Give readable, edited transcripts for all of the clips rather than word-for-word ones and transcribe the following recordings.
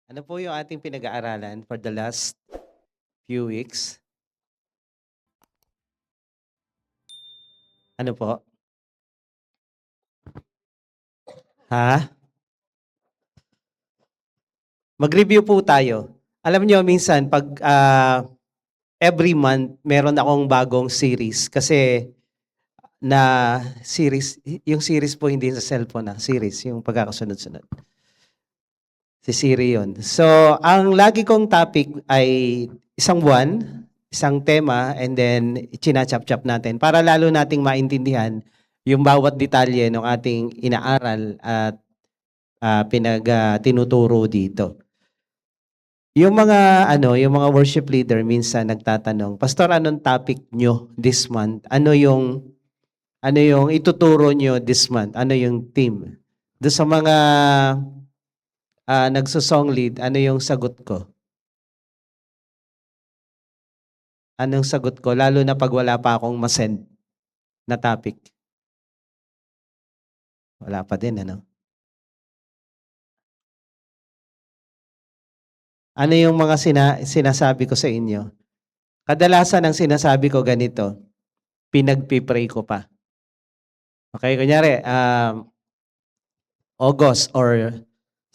Ano po yung ating pinag-aaralan for the last few weeks? Ano po? Ha? Mag-review po tayo. Alam niyo minsan pag every month meron akong bagong series kasi na series, yung series po hindi sa cellphone na, series, yung pagkakasunod-sunod. Si Siri yun. So, ang lagi kong topic ay isang buwan, isang tema, and then china-chop-chop natin para lalo nating maintindihan yung bawat detalye ng ating inaaral at tinuturo dito. Yung mga yung mga worship leader minsan nagtatanong, "Pastor, anong topic nyo this month? Ano yung ituturo nyo this month? Ano yung theme?" Do sa mga nagso-song lead, ano yung sagot ko? Anong sagot ko? Lalo na pag wala pa akong masend na topic. Wala pa din, ano? Ano yung mga sinasabi ko sa inyo? Kadalasan ang sinasabi ko ganito, pinagpipray ko pa. Okay, kunyari, August or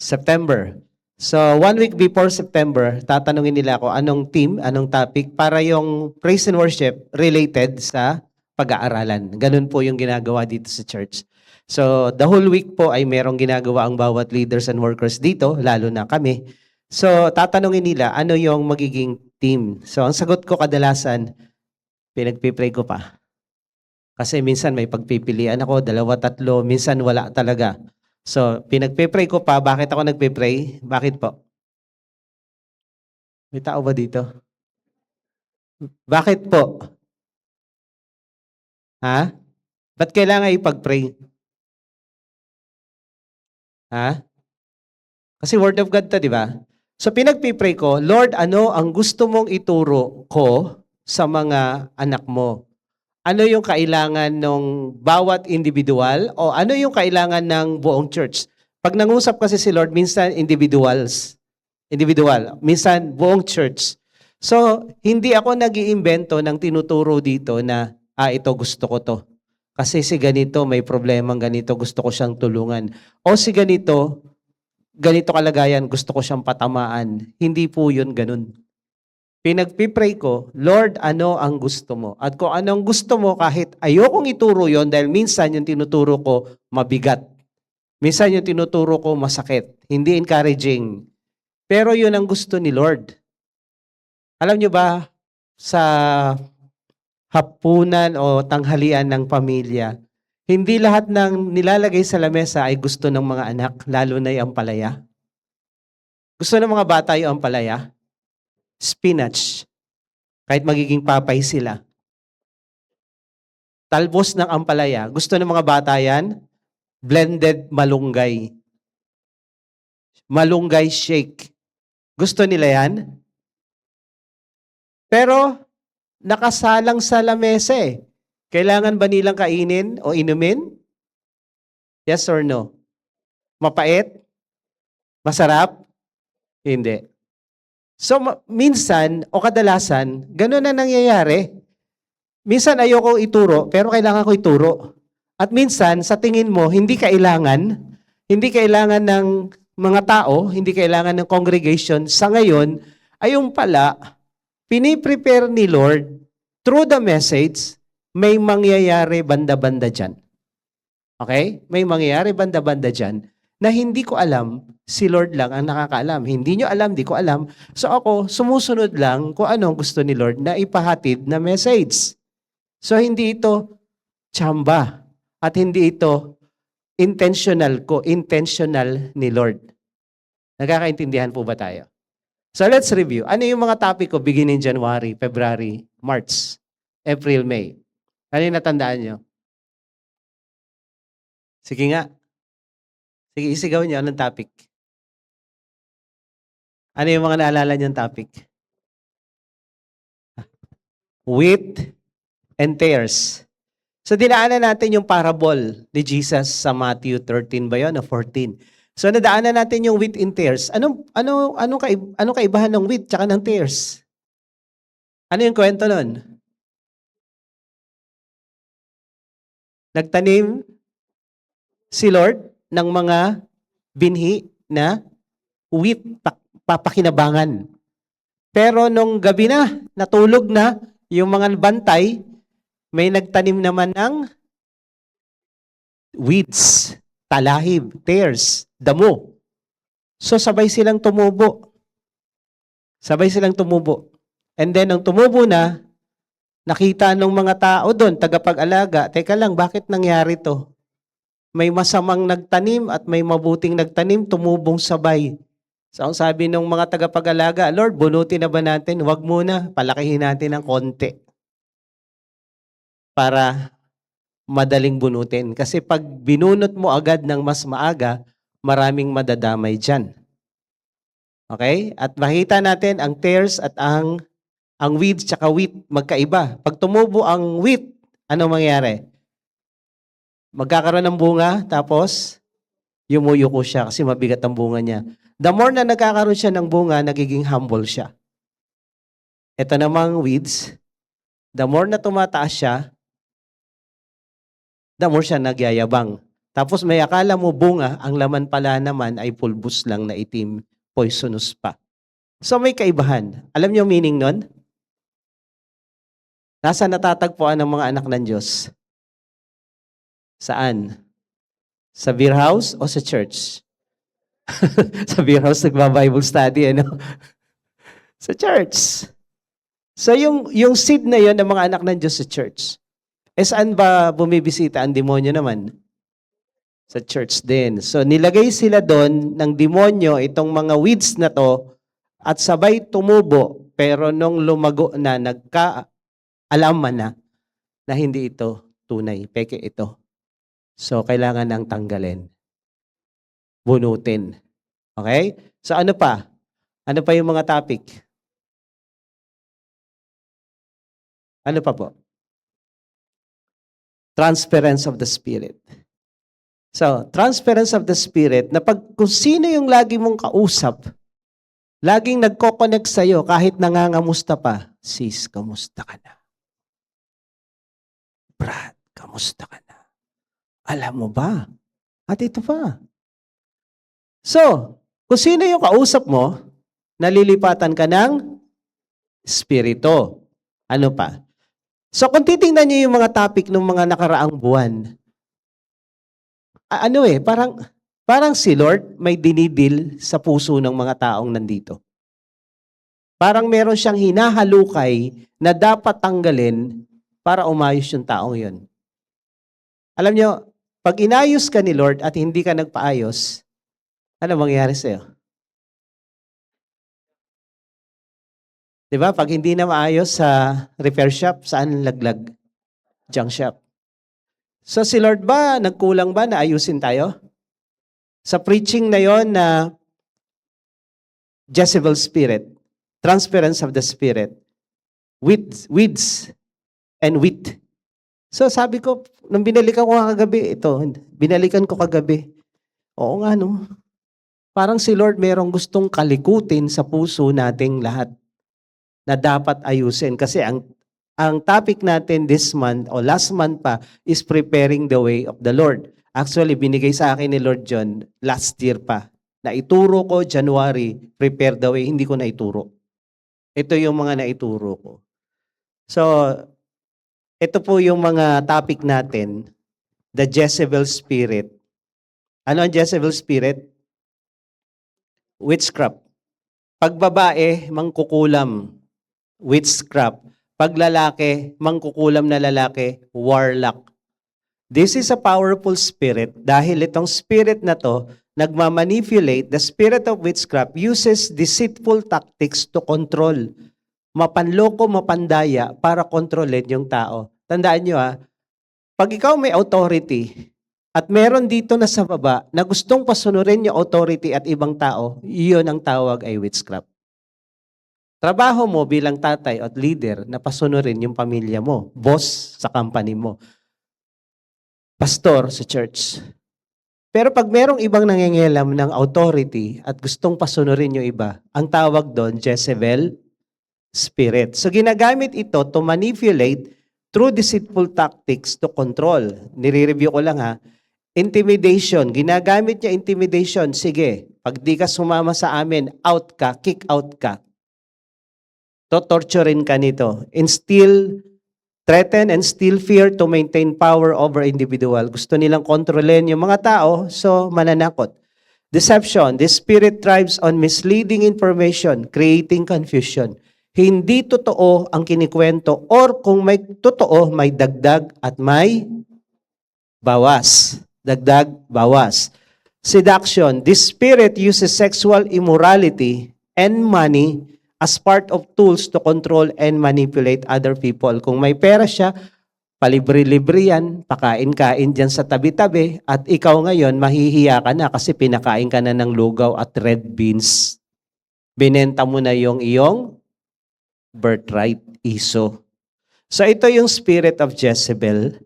September. So, 1 week before September, tatanungin nila ako anong theme, anong topic, para yung praise and worship related sa pag-aaralan. Ganun po yung ginagawa dito sa church. So, the whole week po ay merong ginagawa ang bawat leaders and workers dito, lalo na kami. So, tatanungin nila ano yung magiging theme. So, ang sagot ko kadalasan, pinagpipray ko pa. Kasi minsan may pagpipilian ako, 2, 3, minsan wala talaga. So, pinagpe-pray ko pa. Bakit ako nagpe-pray? Bakit po? May tao ba dito? Bakit po? Ha? Ba't kailangan ipag-pray? Ha? Kasi word of God to, di ba? So, pinagpe-pray ko, Lord, ano ang gusto mong ituro ko sa mga anak mo? Ano yung kailangan ng bawat individual o ano yung kailangan ng buong church? Pag nangusap kasi si Lord, minsan individual, minsan buong church. So, hindi ako nag-iimbento ng tinuturo dito na, ito gusto ko to. Kasi si ganito, may problemang ganito, gusto ko siyang tulungan. O si ganito kalagayan, gusto ko siyang patamaan. Hindi po yun ganun. Pinagpipray ko, Lord, ano ang gusto mo? At kung anong gusto mo, kahit ayokong ituro yon dahil minsan yung tinuturo ko mabigat. Minsan yung tinuturo ko masakit, hindi encouraging. Pero yun ang gusto ni Lord. Alam nyo ba, sa hapunan o tanghalian ng pamilya, hindi lahat ng nilalagay sa lamesa ay gusto ng mga anak, lalo na yung ampalaya. Gusto ng mga bata yung ampalaya? Spinach. Kahit magiging papay sila. Talbos ng ampalaya. Gusto ng mga bata yan? Blended malunggay. Malunggay shake. Gusto nila yan? Pero, nakasalang sa lamesa eh. Kailangan ba nilang kainin o inumin? Yes or no? Mapait? Masarap? Hindi. So, minsan o kadalasan, ganun na nangyayari. Minsan ayoko ituro, pero kailangan ko ituro. At minsan, sa tingin mo, hindi kailangan ng mga tao, hindi kailangan ng congregation. Sa ngayon, ayun pala, piniprepare ni Lord, through the message, may mangyayari banda-banda dyan. Okay? May mangyayari banda-banda dyan na hindi ko alam, si Lord lang ang nakakaalam. Hindi nyo alam, di ko alam. So ako, sumusunod lang kung anong gusto ni Lord na ipahatid na message. So hindi ito tsamba at hindi ito intentional ni Lord. Nagkakaintindihan po ba tayo? So let's review. Ano yung mga topic ko beginning January, February, March, April, May? Ano yung natandaan nyo? Sige nga. Sige, isigaw niyo anong topic. Ano yung mga naalala niyong topic? Wheat and tares. So dinaanan natin yung parable ni Jesus sa Matthew 13 ba yun o 14? So nadaanan natin yung wheat and tares. Anong kaibahan ng wheat tsaka ng tares? Ano yung kwento nun? Nagtanim si Lord ng mga binhi na wheat, papakinabangan. Pero nung gabi na, natulog na, yung mga bantay, may nagtanim naman ng weeds, talahib, tares, damo. So sabay silang tumubo. Sabay silang tumubo. And then nung tumubo na, nakita ng mga tao doon, tagapag-alaga, teka lang, bakit nangyari to? May masamang nagtanim at may mabuting nagtanim, tumubong sabay. So ang sabi ng mga tagapag-alaga, Lord, bunutin na ba natin? Huwag muna, palakihin natin ng konti. Para madaling bunutin. Kasi pag binunot mo agad ng mas maaga, maraming madadamay dyan. Okay? At makita natin ang tares at ang weeds tsaka wheat magkaiba. Pag tumubo ang wheat, ano mangyayari? Magkakaroon ng bunga, tapos yumuyuko siya kasi mabigat ang bunga niya. The more na nagkakaroon siya ng bunga, nagiging humble siya. Ito namang weeds, the more na tumataas siya, the more siya nagyayabang. Tapos may akala mo bunga, ang laman pala naman ay pulbos lang na itim, poisonous pa. So may kaibahan. Alam niyo meaning nun? Nasa natatagpuan ng mga anak ng Diyos? Saan? Sa beer house o sa church? Sa beer house, nagba-Bible study, ano? Sa church. So yung seed na yon ng mga anak ng Diyos sa church. Saan ba bumibisita ang demonyo naman? Sa church din. So nilagay sila doon ng demonyo itong mga weeds na to at sabay tumubo pero nung lumago na nagka-alaman na hindi ito tunay, peke ito. So kailangan nang tanggalin. Bunutin. Okay? So ano pa? Ano pa yung mga topic? Ano pa po? Transference of the Spirit. So, transference of the Spirit, na kung sino yung lagi mong kausap, laging nagko-connect sa'yo kahit nangangamusta pa, sis, kamusta ka na? Brad, kamusta ka na? Alam mo ba? At ito pa. So, kung sino yung kausap mo, nalilipatan ka ng Espiritu. Ano pa? So, kung titingnan niyo yung mga topic ng mga nakaraang buwan, parang si Lord may dinidil sa puso ng mga taong nandito. Parang meron siyang hinahalukay na dapat tanggalin para umayos yung taong yun. Alam nyo, pag inayos ka ni Lord at hindi ka nagpaayos, ano mangyayari sa'yo? Diba? Pag hindi na maayos sa repair shop, saan laglag? Junk shop. So si Lord ba, nagkulang ba na ayusin tayo? Sa preaching na yon na Jezebel spirit, transference of the spirit, weeds and wheat. So sabi ko, nung binalikan ko kagabi, binalikan ko kagabi. Oo nga no, parang si Lord merong gustong kalikutin sa puso nating lahat na dapat ayusin. Kasi ang topic natin this month o last month pa is preparing the way of the Lord. Actually, binigay sa akin ni Lord John last year pa. Naituro ko January, prepare the way, hindi ko naituro. Ito yung mga naituro ko. So, ito po yung mga topic natin, the Jezebel spirit. Ano ang Jezebel spirit? Witchcraft. Pag babae, mangkukulam. Witchcraft. Pag lalaki, mangkukulam na lalaki, warlock. This is a powerful spirit dahil itong spirit na to, nagmamanipulate. The spirit of witchcraft uses deceitful tactics to control. Mapanloko, mapandaya para kontrolin yung tao. Tandaan nyo pag ikaw may authority at meron dito na sa baba na gustong pasunurin yung authority at ibang tao, iyon ang tawag ay witchcraft. Trabaho mo bilang tatay at leader na pasunurin yung pamilya mo, boss sa company mo, pastor sa church. Pero pag merong ibang nangingialam ng authority at gustong pasunurin yung iba, ang tawag doon, Jezebel spirit. So ginagamit ito to manipulate through deceitful tactics to control. Nire-review ko lang ha. Intimidation. Ginagamit niya intimidation. Sige, pag di ka sumama sa amin, out ka, kick out ka. Torturein ka nito. Instill, threaten and still fear to maintain power over individual. Gusto nilang kontrolin yung mga tao, so mananakot. Deception. This spirit thrives on misleading information, creating confusion. Hindi totoo ang kinikwento or kung may totoo, may dagdag at may bawas. Dagdag, bawas. Seduction. This spirit uses sexual immorality and money as part of tools to control and manipulate other people. Kung may pera siya, palibre-libre yan, pakain-kain dyan sa tabi-tabi, at ikaw ngayon, mahihiya ka na kasi pinakain ka na ng lugaw at red beans. Binenta mo na yung iyong birthright, iso. So ito yung spirit of Jezebel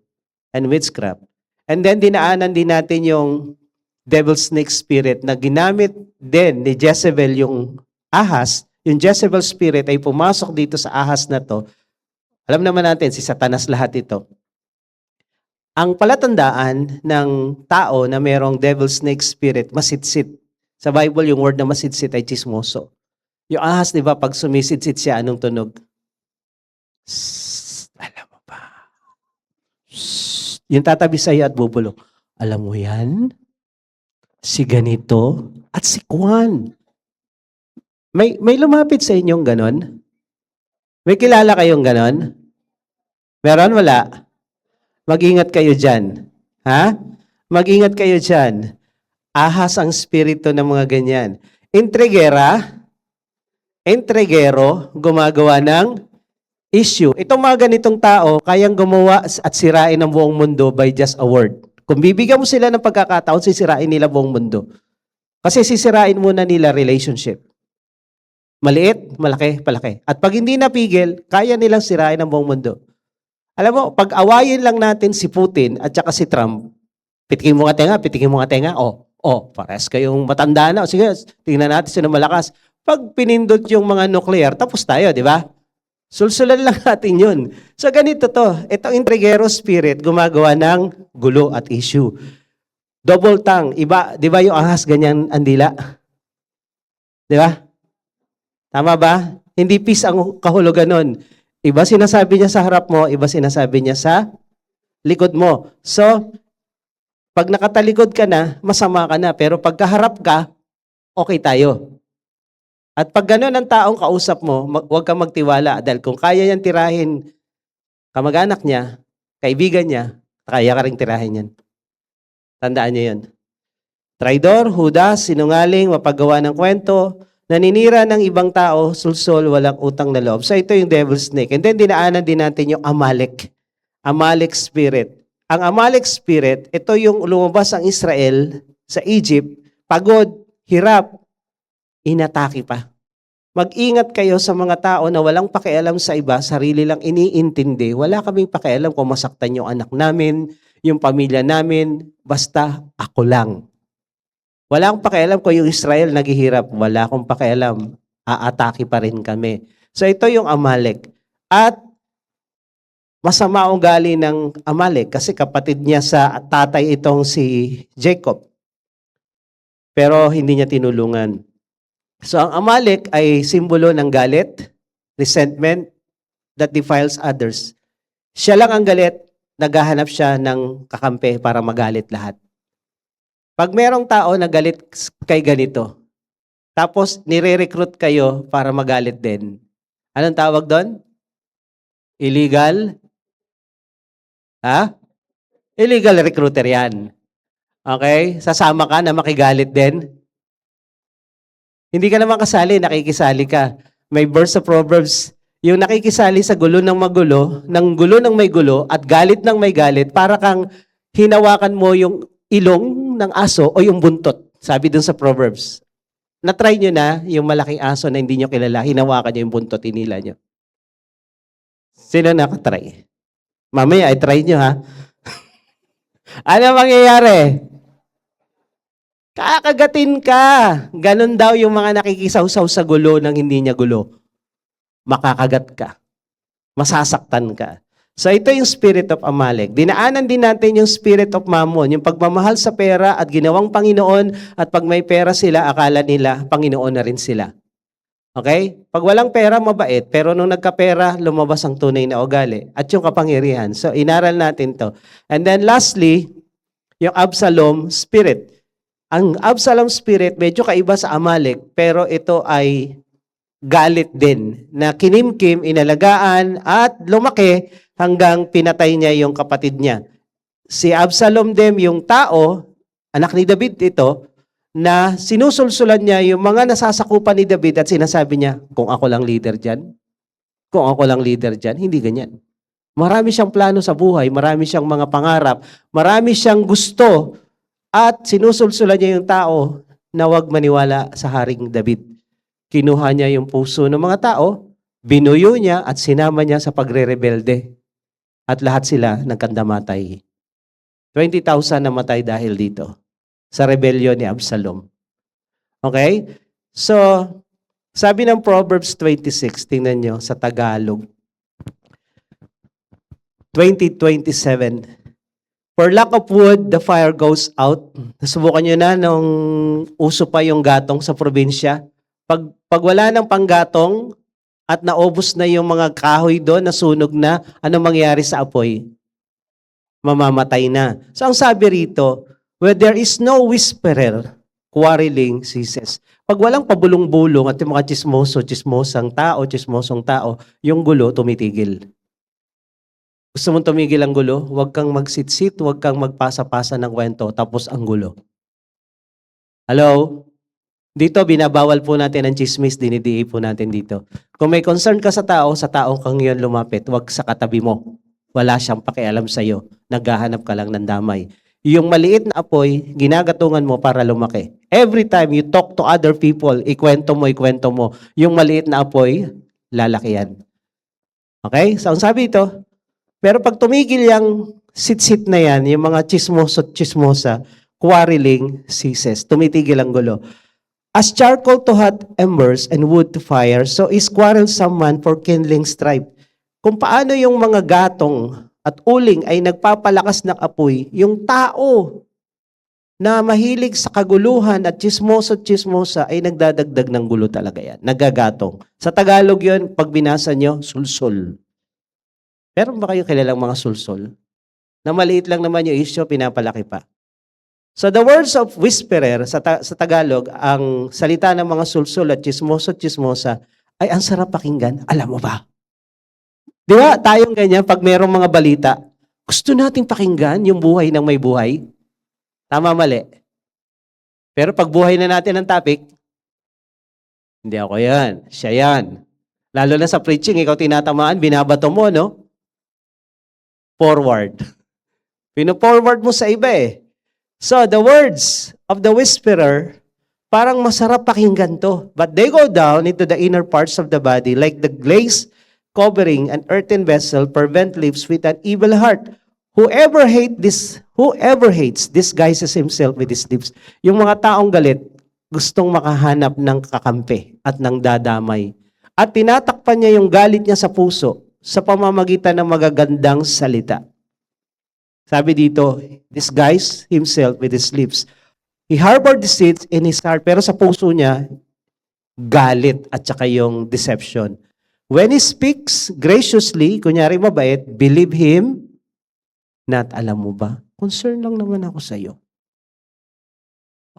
and witchcraft. And then dinaanan din natin yung devil snake spirit na ginamit din ni Jezebel yung ahas. Yung Jezebel spirit ay pumasok dito sa ahas na to. Alam naman natin, si Satanas lahat ito. Ang palatandaan ng tao na merong devil snake spirit, masitsit. Sa Bible, yung word na masitsit ay chismoso. Yung ahas, di ba, pag sumisitsit siya, anong tunog? Shhh, alam mo ba? Shhh, yung tatabi sa'yo at bubulong. Alam mo yan? Si ganito at si Kwan. May lumapit sa inyong ganon? May kilala kayong ganon? Meron? Wala? Mag-ingat kayo dyan. Ha? Mag-ingat kayo dyan. Ahas ang spirito ng mga ganyan. Entregero, gumagawa ng issue. Itong mga ganitong tao, kayang gumawa at sirain ang buong mundo by just a word. Kung bibigyan mo sila ng pagkakataon, sisirain nila buong mundo. Kasi sisirain muna nila relationship. Maliit, malaki, palaki. At pag hindi napigil, kaya nilang sirain ang buong mundo. Alam mo, pag awayin lang natin si Putin at saka si Trump, pitikin mo nga tenga, pares kayong matanda na. Sige, tingnan natin sino malakas. Pag pinindot yung mga nuclear, tapos tayo, di ba? Sulsulan lang natin yun. So ganito to, itong intrigero spirit gumagawa ng gulo at issue. Double tongue, iba, di ba yung ahas ganyan ang dila? Di ba? Tama ba? Hindi peace ang kahulugan nun. Iba sinasabi niya sa harap mo, iba sinasabi niya sa likod mo. So, pag nakatalikod ka na, masama ka na. Pero pag kaharap ka, okay tayo. At pag gano'n ang taong kausap mo, huwag kang magtiwala. Dahil kung kaya niyang tirahin kamag-anak niya, kaibigan niya, kaya ka rin tirahin yan. Tandaan niyo yun. Traidor, hudas, sinungaling, mapagawa ng kwento, naninira ng ibang tao, sulsol, walang utang na loob. So ito yung devil snake. And then dinaanan din natin yung Amalek. Amalek spirit. Ang Amalek spirit, ito yung lumabas ang Israel sa Egypt, pagod, hirap, inatake pa. Mag-ingat kayo sa mga tao na walang pakialam sa iba, sarili lang iniintindi. Wala kaming pakialam kung masaktan yung anak namin, yung pamilya namin, basta ako lang. Wala akong pakialam kung yung Israel naghihirap. Wala akong pakialam. Aatake pa rin kami. So ito yung Amalek. At masama ang ugali ng Amalek kasi kapatid niya sa tatay itong si Jacob. Pero hindi niya tinulungan. So ang Amalek ay simbolo ng galit, resentment, that defiles others. Siya lang ang galit, naghahanap siya ng kakampi para magalit lahat. Pag merong tao na galit kay ganito, tapos nire-recruit kayo para magalit din, anong tawag doon? Illegal? Illegal recruiter yan. Okay? Sasama ka na makigalit din? Hindi ka naman kasali, nakikisali ka. May verse sa Proverbs, yung nakikisali sa gulo ng magulo, ng gulo ng may gulo, at galit ng may galit, para kang hinawakan mo yung ilong ng aso o yung buntot. Sabi dun sa Proverbs. Na-try nyo na yung malaking aso na hindi nyo kilala, hinawakan nyo yung buntot, inila nyo. Sino nakatry? Mamaya, i-try nyo ha. Ano mangyayari? Kakagatin ka. Ganon daw yung mga nakikisawsaw sa gulo ng hindi niya gulo. Makakagat ka. Masasaktan ka. So ito yung spirit of Amalek. Dinaanan din natin yung spirit of Mammon, yung pagmamahal sa pera at ginawang Panginoon, at pag may pera sila, akala nila Panginoon na rin sila. Okay? Pag walang pera, mabait. Pero nung nagkapera, lumabas ang tunay na ugali at yung kapangyarihan. So inaral natin to. And then lastly, yung Absalom spirit. Ang Absalom spirit, medyo kaiba sa Amalek, pero ito ay galit din na kinimkim, inalagaan, at lumaki hanggang pinatay niya yung kapatid niya. Si Absalom din, yung tao, anak ni David ito, na sinusulsulan niya yung mga nasasakupan ni David at sinasabi niya, kung ako lang leader dyan, kung ako lang leader dyan, hindi ganyan. Marami siyang plano sa buhay, marami siyang mga pangarap, marami siyang gusto, at sinusulsulan niya yung tao na huwag maniwala sa Haring David. Kinuha niya yung puso ng mga tao, binuyo niya at sinama niya sa pagre-rebelde. At lahat sila nagkandamatay. 20,000 namatay dahil dito sa rebellion ni Absalom. Okay? So, sabi ng Proverbs 26, tingnan nyo sa Tagalog. 20:27. For lack of wood, the fire goes out. Nasubukan nyo na nung uso pa yung gatong sa probinsya. Pag wala ng panggatong at naubos na yung mga kahoy doon, nasunog na, ano mangyayari sa apoy? Mamamatay na. So ang sabi rito, where there is no whisperer, quarreling ceases. Pag walang pabulong-bulong at yung mga chismosong tao, yung gulo tumitigil. Gusto mong tumigil ang gulo? Huwag kang magsit-sit, huwag kang magpasa-pasa ng kwento, tapos ang gulo. Hello? Dito, binabawal po natin ang chismis, dinidiin po natin dito. Kung may concern ka sa tao kang yun lumapit, huwag sa katabi mo. Wala siyang pakialam sa'yo. Naghahanap ka lang ng damay. Yung maliit na apoy, ginagatungan mo para lumaki. Every time you talk to other people, ikwento mo. Yung maliit na apoy, lalaki yan. Okay? So, ang sabi ito, pero pag tumigil yung sit-sit na yan, yung mga chismosa, quarreling ceases. Tumitigil ang gulo. As charcoal to hot embers and wood to fire, so is quarrelsome man for kindling strife. Kung paano yung mga gatong at uling ay nagpapalakas ng apoy, yung tao na mahilig sa kaguluhan at chismosa ay nagdadagdag ng gulo talaga yan. Nagagatong. Sa Tagalog yun, pag binasa nyo, sulsol. Pero ba kayo kilalang mga sulsol? Na maliit lang naman yung issue, pinapalaki pa. So the words of whisperer sa Tagalog, ang salita ng mga sulsul at chismosa ay ang sarap pakinggan. Alam mo ba? Di ba tayong ganyan pag mayroong mga balita, gusto nating pakinggan yung buhay ng may buhay? Tama, mali. Pero pag buhay na natin ang topic, hindi ako yan, siya yan. Lalo na sa preaching, ikaw tinatamaan, binabato mo, no? Forward. Pino-forward mo sa iba eh. So, the words of the whisperer, parang masarap pakinggan to. But they go down into the inner parts of the body like the glaze covering an earthen vessel, prevent lips with an evil heart. Whoever hates disguises himself with his lips. Yung mga taong galit, gustong makahanap ng kakampi at ng dadamay. At tinatakpan niya yung galit niya sa puso sa pamamagitan ng magagandang salita. Sabi dito, disguise himself with his lips. He harbored deceit in his heart, pero sa puso niya, galit at saka yung deception. When he speaks graciously, kunyari mabait, believe him, not. Alam mo ba? Concern lang naman ako sa'yo.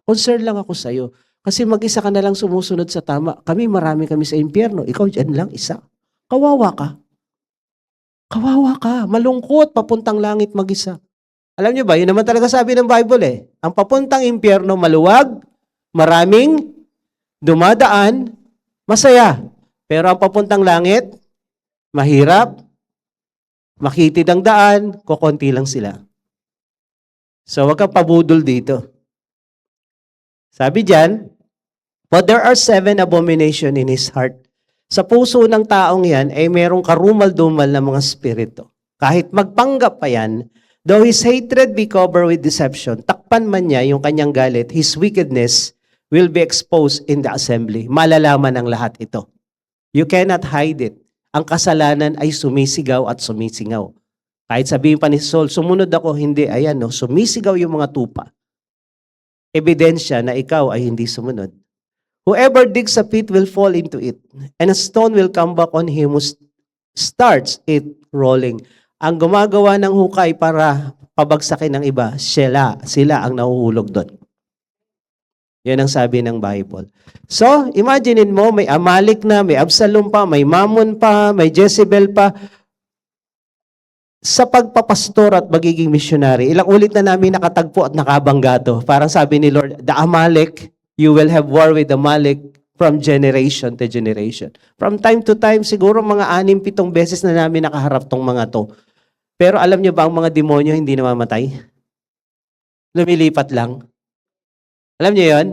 Concern lang ako sa'yo. Kasi mag-isa ka na lang sumusunod sa tama. Marami kami sa impyerno. Ikaw dyan lang, isa. Kawawa ka. Kawawa ka, malungkot, papuntang langit mag-isa. Alam niyo ba, yun naman talaga sabi ng Bible eh. Ang papuntang impyerno, maluwag, maraming, dumadaan, masaya. Pero ang papuntang langit, mahirap, makitid ang daan, kukunti lang sila. So wag kang pabudol dito. Sabi diyan, but there are 7 abominations in his heart. Sa puso ng taong yan, ay merong karumal-dumal na mga spirito. Kahit magpanggap pa yan, though his hatred be covered with deception, takpan man niya yung kanyang galit, his wickedness will be exposed in the assembly. Malalaman ng lahat ito. You cannot hide it. Ang kasalanan ay sumisigaw at sumisingaw. Kahit sabihin pa ni Saul, sumunod ako, hindi. Ayan, no, sumisigaw yung mga tupa. Ebidensya na ikaw ay hindi sumunod. Whoever digs a pit will fall into it, and a stone will come back on him who starts it rolling. Ang gumagawa ng hukay para pabagsakin ng iba, sila ang nahuhulog doon. Yan ang sabi ng Bible. So, imaginein mo, may Amalek na, may Absalom pa, may Mammon pa, may Jezebel pa. Sa pagpapastor at magiging missionary, ilang ulit na namin nakatagpo at nakabangga to. Parang sabi ni Lord, the Amalek, you will have war with Amalek from generation to generation. From time to time, siguro mga 6-7 beses na namin nakaharap tong mga to. Pero alam niyo ba ang mga demonyo hindi namamatay? Lumilipat lang. Alam niyo yon?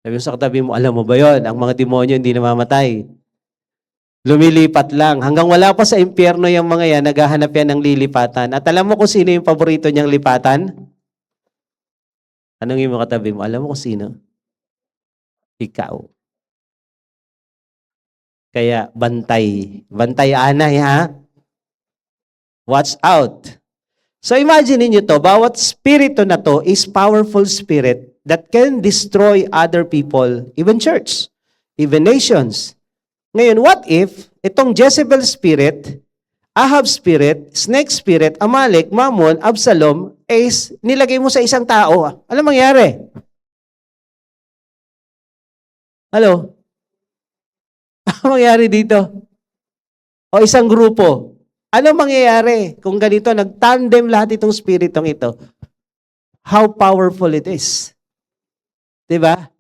Sabi mo sa katabi mo, alam mo ba yon? Ang mga demonyo hindi namamatay. Lumilipat lang. Hanggang wala pa sa impyerno yung mga yan, naghahanap yan ng lilipatan. At alam mo kung sino yung paborito niyang lipatan? Anong yung katabi mo? Alam mo kung sino? Ikaw. Kaya bantay. Bantay anay ha? Watch out. So imagine niyo to, bawat spirito na to is powerful spirit that can destroy other people, even church, even nations. Ngayon, what if itong Jezebel spirit, Ahab spirit, snake spirit, Amalek, Mammon, Absalom, is nilagay mo sa isang tao? Ano mangyari? Hello? Ano mangyari dito? O isang grupo? Ano mangyayari kung ganito, nag-tandem lahat itong spiritong ito? How powerful it is. Diba?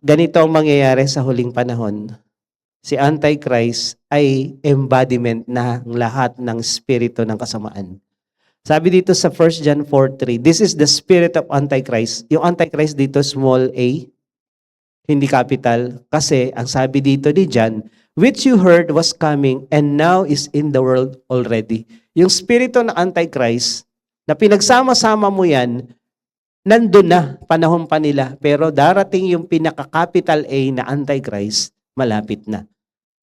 Ganito ang mangyayari sa huling panahon. Si Antichrist ay embodiment ng lahat ng spirito ng kasamaan. Sabi dito sa 1 John 4:3, this is the spirit of Antichrist. Yung Antichrist dito, small a, hindi capital. Kasi ang sabi dito ni John, which you heard was coming and now is in the world already. Yung spirito ng Antichrist, na pinagsama-sama mo yan, nandun na, panahon pa nila. Pero darating yung pinaka-capital A na Antichrist, malapit na.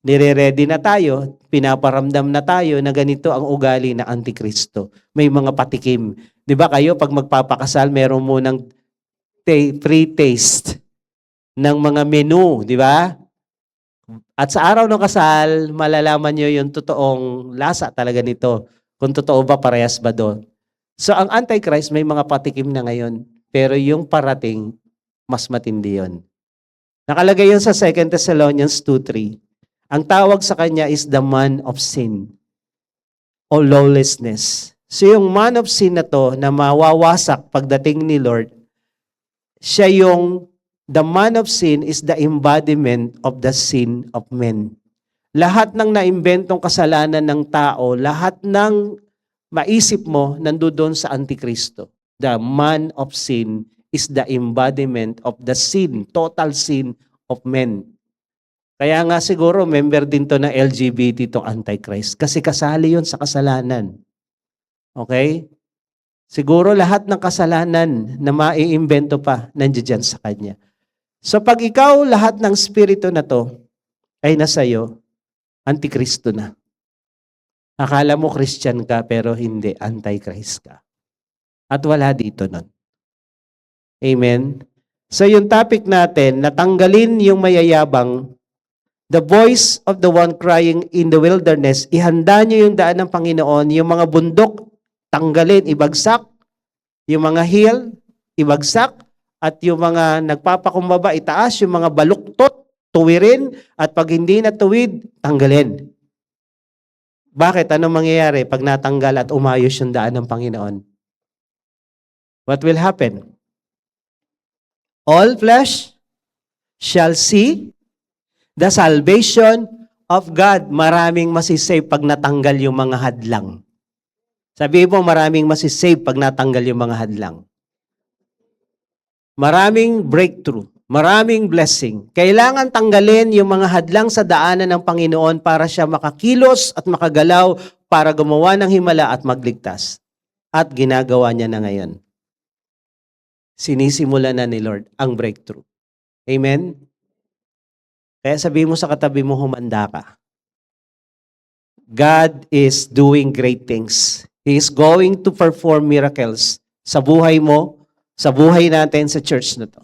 Nire-ready na tayo, pinaparamdam na tayo na ganito ang ugali na Antikristo. May mga patikim. Di ba kayo, pag magpapakasal, meron mo ng free taste ng mga menu, di ba? At sa araw ng kasal, malalaman nyo yung totoong lasa talaga nito. Kung totoo ba, parehas ba doon. So, ang Antichrist, may mga patikim na ngayon. Pero yung parating, mas matindi yun. Nakalagay yun sa 2 Thessalonians 2:3. Ang tawag sa kanya is the man of sin o lawlessness. So, yung man of sin na to, na mawawasak pagdating ni Lord, siya yung the man of sin is the embodiment of the sin of men. Lahat ng naimbentong kasalanan ng tao, lahat ng maisip mo, nandoon sa Antikristo. The man of sin is the embodiment of the sin, total sin of men. Kaya nga siguro, member din to ng LGBT itong Antichrist. Kasi kasali yun sa kasalanan. Okay? Siguro lahat ng kasalanan na maiimbento pa, nandiyan sa kanya. So pag ikaw, lahat ng spirito na to ay nasa iyo, Antikristo na. Akala mo Christian ka, pero hindi, Antichrist ka. At wala dito nun. Amen? So yung topic natin, natanggalin yung mayayabang, the voice of the one crying in the wilderness, ihanda nyo yung daan ng Panginoon, yung mga bundok, tanggalin, ibagsak, yung mga hill, ibagsak, at yung mga nagpapakumbaba, itaas, yung mga baluktot, tuwirin, at pag hindi na tuwid, tanggalin. Bakit? Anong mangyayari pag natanggal at umayos yung daan ng Panginoon? What will happen? All flesh shall see the salvation of God. Maraming masisave pag natanggal yung mga hadlang. Sabihin mo, maraming masisave pag natanggal yung mga hadlang. Maraming breakthrough, maraming blessing. Kailangan tanggalin yung mga hadlang sa daanan ng Panginoon para siya makakilos at makagalaw para gumawa ng himala at magligtas. At ginagawa niya na ngayon. sinisimula na ni Lord ang breakthrough. Amen? Kaya sabihin mo sa katabi mo, humanda ka. God is doing great things. He is going to perform miracles sa buhay mo, sa buhay natin sa church na to.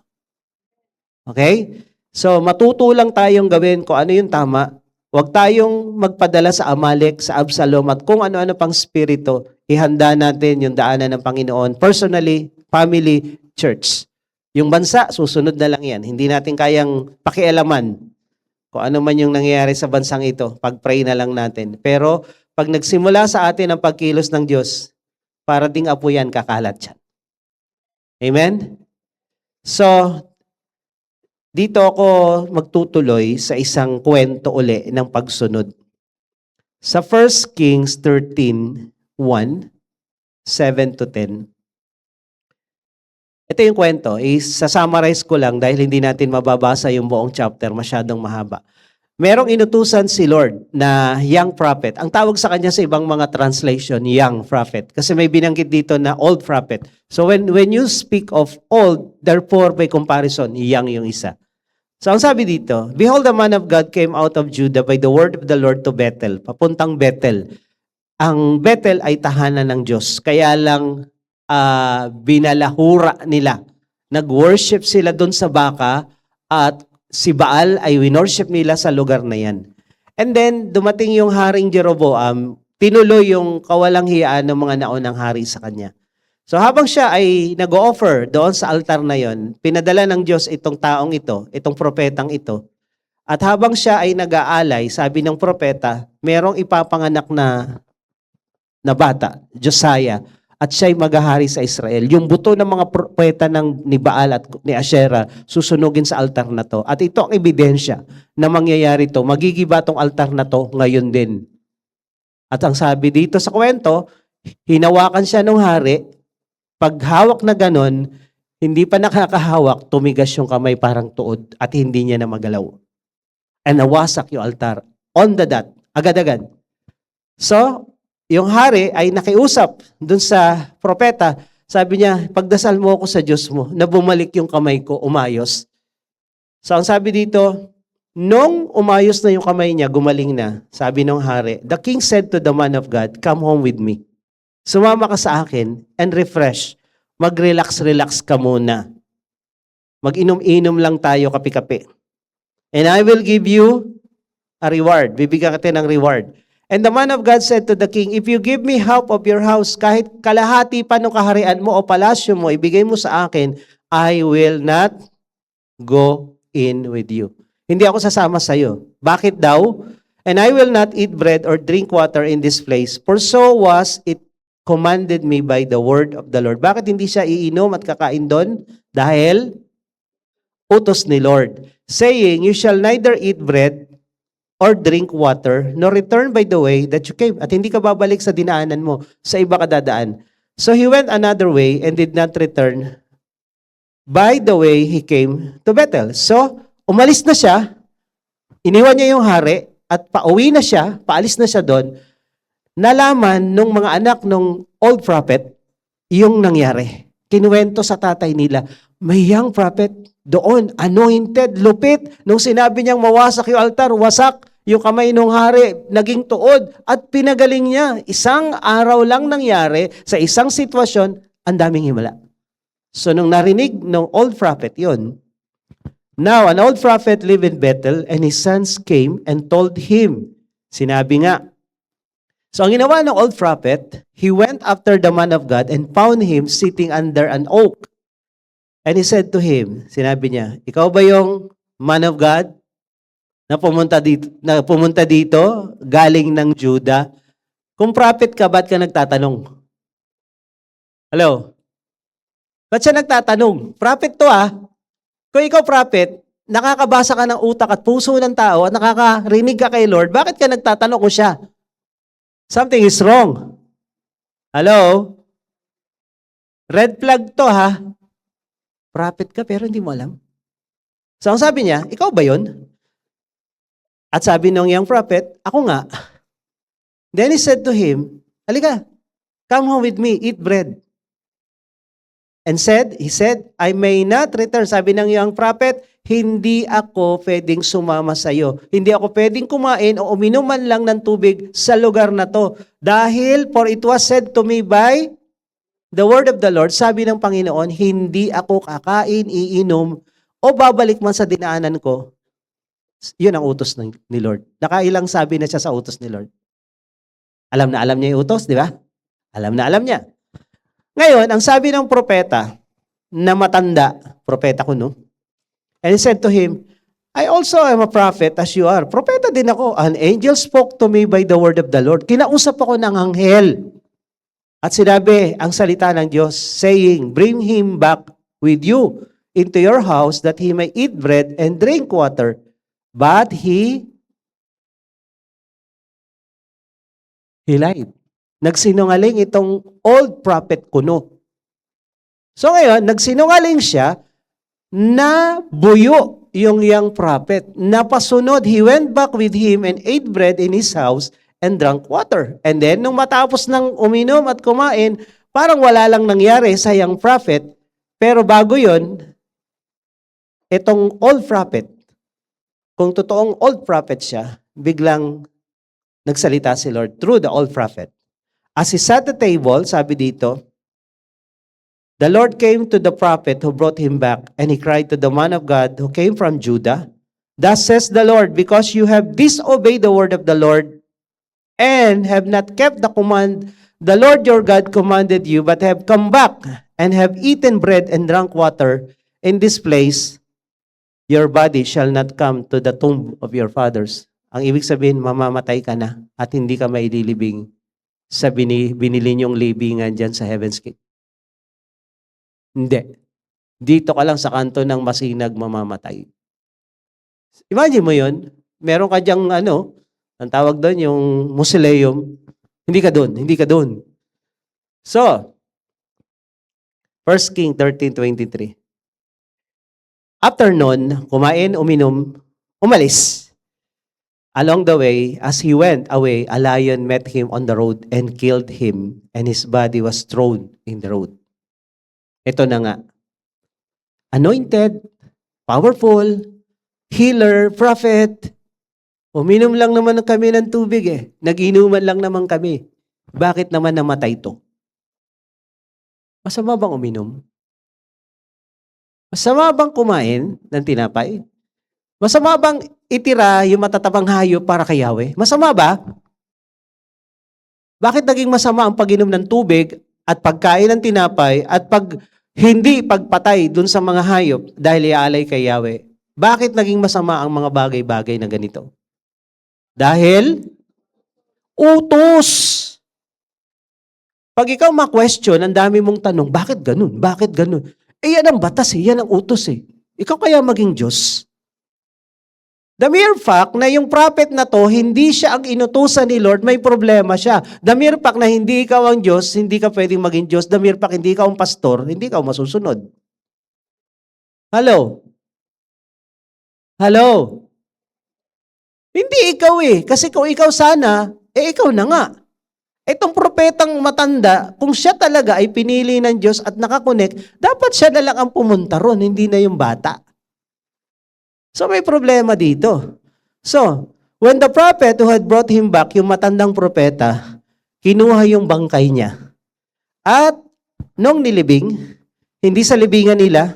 Okay? So, matuto lang tayong gawin kung ano yung tama. Huwag tayong magpadala sa Amalek, sa Absalom, at kung ano-ano pang spirito, ihanda natin yung daanan ng Panginoon. Personally, family, church. Yung bansa, susunod na lang yan. Hindi natin kayang pakialaman kung ano man yung nangyayari sa bansang ito. Pag-pray na lang natin. Pero, pag nagsimula sa atin ang pagkilos ng Diyos, para ding apo yan, kakalat yan. Amen? So, dito ako magtutuloy sa isang kwento uli ng pagsunod. Sa 1 Kings 13:1, 7 to 10. Ito yung kwento. Isa-summarize ko lang dahil hindi natin mababasa yung buong chapter, masyadong mahaba. Merong inutusan si Lord na young prophet. Ang tawag sa kanya sa ibang mga translation, young prophet. Kasi may binanggit dito na old prophet. So when you speak of old, therefore by comparison, young yung isa. So ang sabi dito, behold, the man of God came out of Judah by the word of the Lord to Bethel. Papuntang Bethel. Ang Bethel ay tahanan ng Diyos. Kaya lang binalahura nila. Nag-worship sila doon sa baka at si Baal ay winorship nila sa lugar na yan. And then, dumating yung haring Jeroboam, tinuloy yung kawalang hiyaan ng mga naunang hari sa kanya. So habang siya ay nag-offer doon sa altar na yon, pinadala ng Diyos itong taong ito, itong propetang ito. At habang siya ay nag-aalay, sabi ng propeta, merong ipapanganak na bata, Josiah, at siya'y maghahari sa Israel. Yung buto ng mga propeta ni Baal at ni Asherah, susunugin sa altar na to. At ito ang ebidensya na mangyayari to. Magigiba tong altar na to ngayon din. At ang sabi dito sa kwento, hinawakan siya ng hari. Pag hawak na ganon, hindi pa nakakahawak, tumigas yung kamay parang tuod at hindi niya na magalaw. And nawasak yung altar. On the dot. Agad-agad. So, yung hari ay nakiusap dun sa propeta. Sabi niya, pagdasal mo ako sa Diyos mo na bumalik yung kamay ko, umayos. So ang sabi dito, nung umayos na yung kamay niya, gumaling na, sabi ng hari, the king said to the man of God, come home with me. Sumama ka sa akin and refresh. Mag-relax-relax ka muna. Mag-inom-inom lang tayo kape-kape. And I will give you a reward. Bibigyan kita ng reward. And the man of God said to the king, if you give me half of your house, kahit kalahati pa ng kaharian mo o palasyo mo, ibigay mo sa akin, I will not go in with you. Hindi ako sasama sa iyo. Bakit daw? And I will not eat bread or drink water in this place, for so was it commanded me by the word of the Lord. Bakit hindi siya iinom at kakain doon? Dahil utos ni Lord, saying, you shall neither eat bread or drink water, nor return by the way that you came. At hindi ka babalik sa dinaanan mo, sa iba ka dadaan. So he went another way and did not return by the way he came to Bethel. So, umalis na siya, iniwan niya yung hari, at pauwi na siya, paalis na siya doon, nalaman nung mga anak nung old prophet, yung nangyari. Kinuwento sa tatay nila, may young prophet doon, anointed, lupit. Nung sinabi niyang mawasak yung altar, wasak yung kamay ng hari, naging tuod, at pinagaling niya. Isang araw lang nangyari, sa isang sitwasyon, ang daming himala. So nung narinig ng old prophet yun, now an old prophet lived in Bethel, and his sons came and told him, sinabi nga, so ang ginawa ng old prophet, he went after the man of God and found him sitting under an oak. And he said to him, sinabi niya, ikaw ba yung man of God na pumunta dito galing ng Judah? Kung prophet ka, ba't ka nagtatanong? Hello? Ba't siya nagtatanong? Prophet to Kung ikaw prophet, nakakabasa ka ng utak at puso ng tao at nakakarinig ka kay Lord, bakit ka nagtatanong kung siya? Something is wrong. Hello? Red flag to Prophet ka pero hindi mo alam. So ang sabi niya, ikaw ba yun? At sabi ng young prophet, ako nga. Then he said to him, halika, come home with me, eat bread. And he said, I may not return. Sabi ng young prophet, hindi ako pwedeng sumama sa iyo. Hindi ako pwedeng kumain o uminom man lang ng tubig sa lugar na to. Dahil, for it was said to me by the word of the Lord, sabi ng Panginoon, hindi ako kakain, iinom, o babalik man sa dinaanan ko. Yun ang utos ni Lord. Nakailang sabi na siya sa utos ni Lord. Alam na alam niya yung utos, di ba? Alam na alam niya. Ngayon, ang sabi ng propeta na matanda, propeta ko, no? And he said to him, I also am a prophet as you are. Propeta din ako. An angel spoke to me by the word of the Lord. Kinausap ako ng anghel. At sinabi ang salita ng Diyos, saying, bring him back with you into your house that he may eat bread and drink water. But he lied. Nagsinungaling itong old prophet kuno. So ngayon, nagsinungaling siya na buyo yung young prophet. Napasunod, he went back with him and ate bread in his house and drank water. And then, nung matapos ng uminom at kumain, parang wala lang nangyari sa young prophet. Pero bago yon, itong old prophet, kung totoong old prophet siya, biglang nagsalita si Lord through the old prophet. As he sat at the table, sabi dito, the Lord came to the prophet who brought him back, and he cried to the man of God who came from Judah, thus says the Lord, because you have disobeyed the word of the Lord, and have not kept the command the Lord your God commanded you, but have come back, and have eaten bread and drunk water in this place, your body shall not come to the tomb of your fathers. Ang ibig sabihin, mamamatay ka na at hindi ka maililibing sa binili niyong libingan dyan sa Heaven's Gate. Hindi. Dito ka lang sa kanto ng masinag mamamatay. Imagine mo yun, meron ka dyang ang tawag doon, yung mausoleum. Hindi ka doon. So, 1 King 13:23. After nun, kumain, uminom, umalis. Along the way, as he went away, a lion met him on the road and killed him, and his body was thrown in the road. Ito na nga. Anointed, powerful, healer, prophet. Uminom lang naman kami ng tubig eh. Nag-inuman lang naman kami. Bakit naman namatay to? Masama bang uminom? Masama bang kumain ng tinapay? Masama bang itira yung matatabang hayop para kay Yahweh? Masama ba? Bakit naging masama ang pag-inom ng tubig at pagkain ng tinapay at hindi pagpatay dun sa mga hayop dahil iaalay kay Yahweh? Bakit naging masama ang mga bagay-bagay na ganito? Dahil utos. Pag ikaw ma-question, ang dami mong tanong, bakit ganun? Bakit ganun? Eh yan ang batas eh, yan ang utos eh. Ikaw kaya maging Diyos? The mere fact na yung prophet na to, hindi siya ang inutusan ni Lord, may problema siya. The mere fact na hindi ikaw ang Diyos, hindi ka pwedeng maging Diyos. The mere fact hindi ikaw ang pastor, hindi ikaw masusunod. Hello? Hello? Hindi ikaw eh. Kasi kung ikaw sana, ikaw na nga. Itong propetang matanda, kung siya talaga ay pinili ng Diyos at nakakonek, dapat siya na lang ang pumunta ron, hindi na yung bata. So may problema dito. So, when the prophet who had brought him back, yung matandang propeta, kinuha yung bangkay niya. At nung nilibing, hindi sa libingan nila,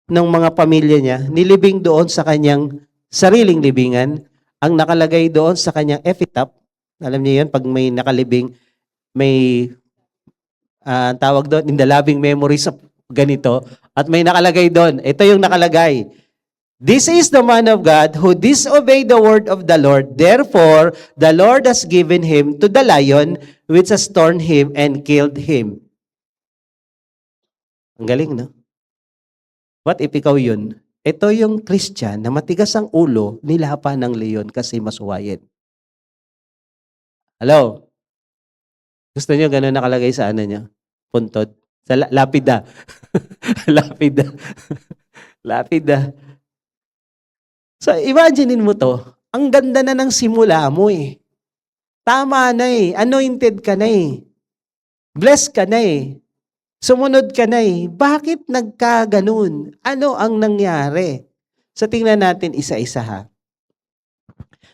ng mga pamilya niya, nilibing doon sa kanyang sariling libingan, ang nakalagay doon sa kanyang epitaph. Alam niyo yan, pag may nakalibing, may tawag doon, in the loving memories of ganito, at may nakalagay doon. Ito yung nakalagay. This is the man of God who disobeyed the word of the Lord. Therefore, the Lord has given him to the lion which has torn him and killed him. Ang galing, no? What if ikaw yun? Ito yung Christian na matigas ang ulo, nilapa ng leon kasi masuwayin. Hello? Gusto niyo ganun nakalagay sa niyo? Puntod? Sa lapida. Lapida. Lapida. So, imaginein mo to. Ang ganda na ng simula mo eh. Tama na eh. Anointed ka na eh. Blessed ka na eh. Sumunod ka na eh. Bakit nagkaganon? Ano ang nangyari? So tingnan natin isa-isa ha.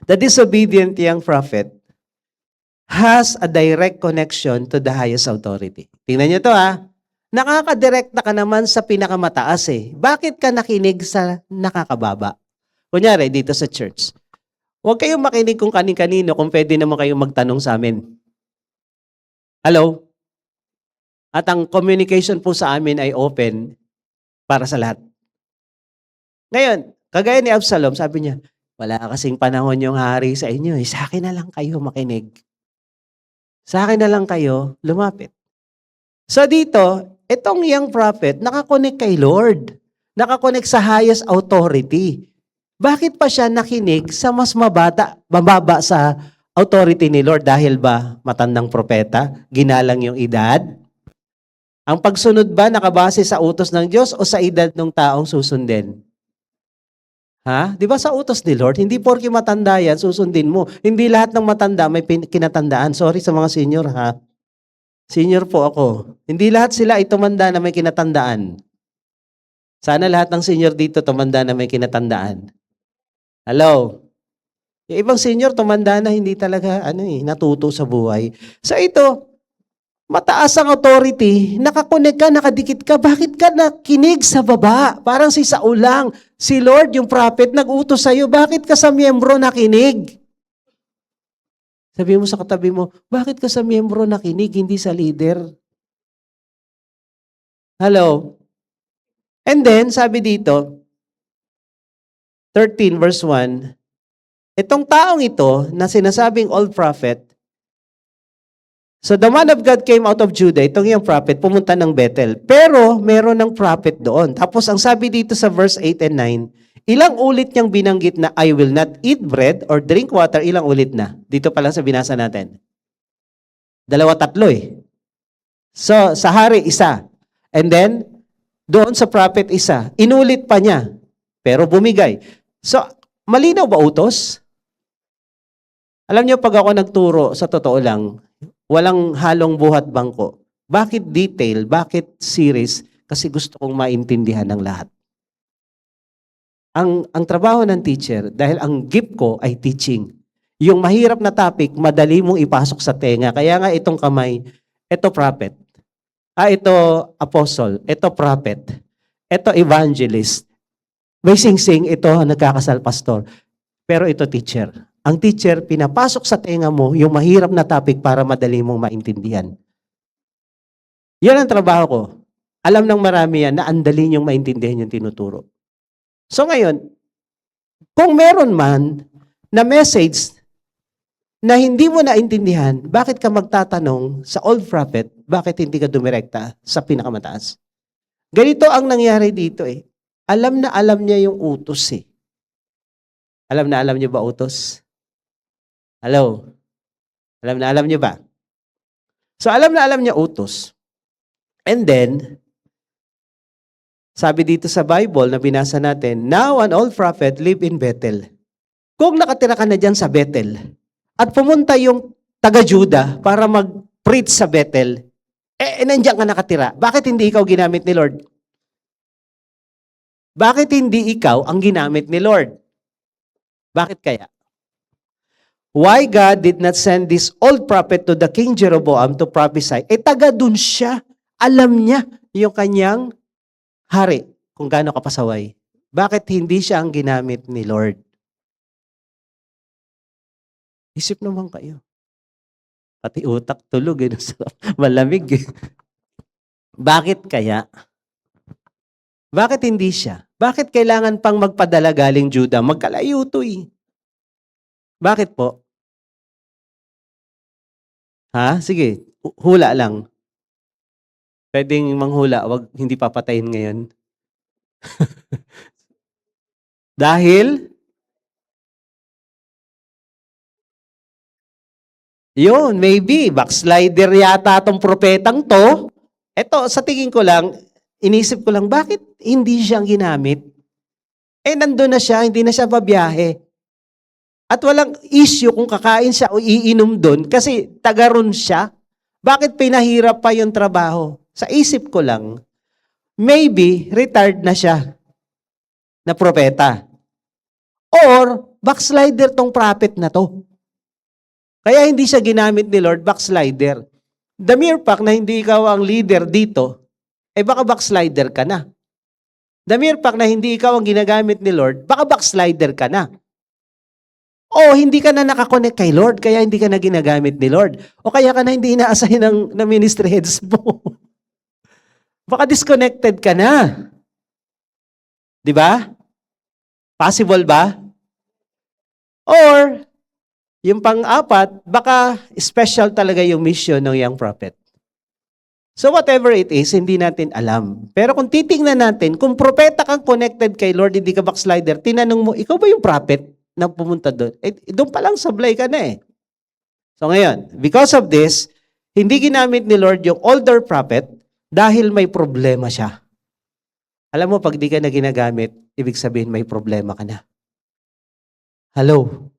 The disobedient young prophet has a direct connection to the highest authority. Tingnan niyo to ha. Nakakadirekta ka naman sa pinakamataas eh. Bakit ka nakinig sa nakakababa? Kunyari, dito sa church. Huwag kayong makinig kung kanin-kanino kung pwede naman kayong magtanong sa amin. Hello? At ang communication po sa amin ay open para sa lahat. Ngayon, kagaya ni Absalom, sabi niya, wala kasing panahon yung hari sa inyo. Sa akin na lang kayo makinig. Sa akin na lang kayo lumapit. So dito, itong young prophet, nakakonect kay Lord. Nakakonect sa highest authority. Bakit pa siya nakinig sa mas mababa sa authority ni Lord? Dahil ba matandang propeta? Ginalang yung edad? Ang pagsunod ba nakabase sa utos ng Diyos o sa edad ng taong susundin? Ha? Di ba sa utos ni Lord? Hindi porke matanda yan, susundin mo. Hindi lahat ng matanda may kinatandaan. Sorry sa mga senior ha. Senior po ako. Hindi lahat sila ay tumanda na may kinatandaan. Sana lahat ng senior dito tumanda na may kinatandaan. Hello? Yung ibang senior tumanda na hindi talaga natuto sa buhay. So ito, mataas ang authority, nakakonek ka, nakadikit ka, bakit ka nakinig sa baba? Parang si Saul lang. Si Lord, yung prophet, nag-utos sa'yo, bakit ka sa miyembro nakinig? Sabi mo sa katabi mo, bakit ka sa miyembro nakinig, hindi sa leader? Hello? And then, sabi dito, 13 verse 1, itong taong ito na sinasabing old prophet, so the man of God came out of Judah, itong yung prophet, pumunta ng Bethel. Pero meron ng prophet doon. Tapos ang sabi dito sa verse 8 and 9, ilang ulit niyang binanggit na I will not eat bread or drink water, ilang ulit na? Dito pa lang sa binasa natin. 2, 3 eh. So sa hari, isa. And then, doon sa prophet, isa. Inulit pa niya. Pero bumigay. So, malinaw ba utos? Alam niyo, pag ako nagturo, sa totoo lang, walang halong buhat bangko. Bakit detail? Bakit series? Kasi gusto kong maintindihan ng lahat. Ang trabaho ng teacher, dahil ang gift ko ay teaching. Yung mahirap na topic, madali mong ipasok sa tenga. Kaya nga itong kamay, ito prophet. Ito apostle. Ito prophet. Ito evangelist. May sing-sing, ito nagkakasal pastor. Pero ito teacher. Ang teacher, pinapasok sa tenga mo yung mahirap na topic para madali mong maintindihan. Yan ang trabaho ko. Alam ng marami yan na andali niyong maintindihan yung tinuturo. So ngayon, kung meron man na message na hindi mo naintindihan, bakit ka magtatanong sa old prophet, bakit hindi ka dumirekta sa pinakamataas? Ganito ang nangyari dito eh. Alam na alam niya yung utos eh. Alam na alam niyo ba utos? Hello? Alam na alam niyo ba? So alam na alam niya utos. And then, sabi dito sa Bible na binasa natin, now an old prophet lived in Bethel. Kung nakatira ka na dyan sa Bethel, at pumunta yung taga-Juda para mag-preach sa Bethel, nandiyan ka nakatira. Bakit hindi ikaw ginamit ni Lord? Bakit hindi ikaw ang ginamit ni Lord? Bakit kaya? Why God did not send this old prophet to the King Jeroboam to prophesy? Taga dun siya. Alam niya yung kanyang hari kung gaano kapasaway. Bakit hindi siya ang ginamit ni Lord? Isip naman kayo. Pati utak tulog. Malamig. Bakit kaya? Bakit hindi siya? Bakit kailangan pang magpadala galing Judah? Magkalayo to eh. Bakit po? Ha? Sige, hula lang. Pwedeng manghula, wag hindi papatayin ngayon. Dahil? Yun, maybe. Backslider yata tong propetang to. Eto, sa tingin ko lang, inisip ko lang, bakit hindi siya ginamit? Nandun na siya, hindi na siya babiyahe. At walang issue kung kakain siya o iinom doon kasi taga ron siya. Bakit pinahirap pa yung trabaho? sa isip ko lang, maybe retired na siya na propeta. Or backslider tong prophet na to. Kaya hindi siya ginamit ni Lord, backslider. The mere fact na hindi ikaw ang leader dito, baka backslider ka na. The mere fact na hindi ikaw ang ginagamit ni Lord, baka backslider ka na. O hindi ka na nakakonect kay Lord, kaya hindi ka na ginagamit ni Lord. O kaya ka na hindi ina-assign ng ministry heads mo. Baka disconnected ka na. Di ba? Possible ba? Or, yung pang-apat, baka special talaga yung mission ng young prophet. So whatever it is, hindi natin alam. Pero kung titingnan natin, kung propeta kang connected kay Lord, hindi ka backslider, tinanong mo, ikaw ba yung prophet na pumunta doon? Doon pa lang sablay ka na eh. So ngayon, because of this, hindi ginamit ni Lord yung older prophet dahil may problema siya. Alam mo, pag di ka na ginagamit, ibig sabihin may problema ka na. Hello?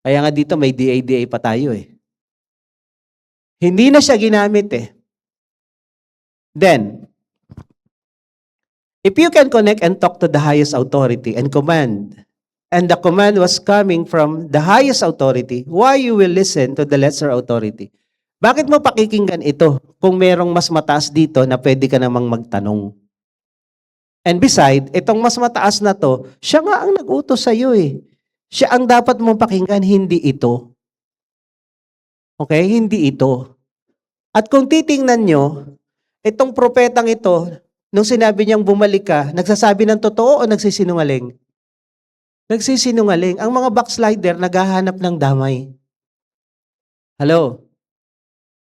Kaya nga dito may DA pa tayo eh. Hindi na siya ginamit eh. Then, if you can connect and talk to the highest authority and command, and the command was coming from the highest authority, why you will listen to the lesser authority? Bakit mo pakikinggan ito kung merong mas mataas dito na pwede ka namang magtanong? And beside, itong mas mataas na to, siya nga ang nag-utos sa iyo eh. Siya ang dapat mong pakinggan, hindi ito. Okay? Hindi ito. At kung titingnan nyo, itong propetang ito, nung sinabi niyang bumalik ka, nagsasabi ng totoo o nagsisinungaling? Nagsisinungaling. Ang mga backslider, naghahanap ng damay. Hello?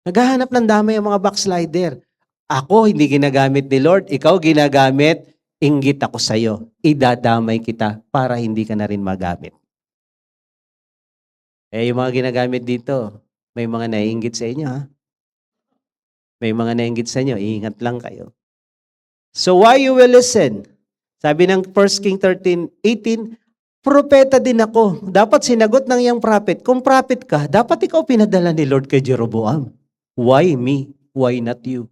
Naghahanap ng damay ang mga backslider. Ako, hindi ginagamit ni Lord. Ikaw ginagamit, inggit ako sa'yo. Idadamay kita para hindi ka na rin magamit. Yung mga ginagamit dito, may mga naiinggit sa inyo ha. May mga nainggit sa inyo, iingat lang kayo. So why you will listen? Sabi ng 1 King 13:18, propeta din ako. Dapat sinagot ng iyang prophet. Kung prophet ka, dapat ikaw pinadala ni Lord kay Jeroboam. Why me? Why not you?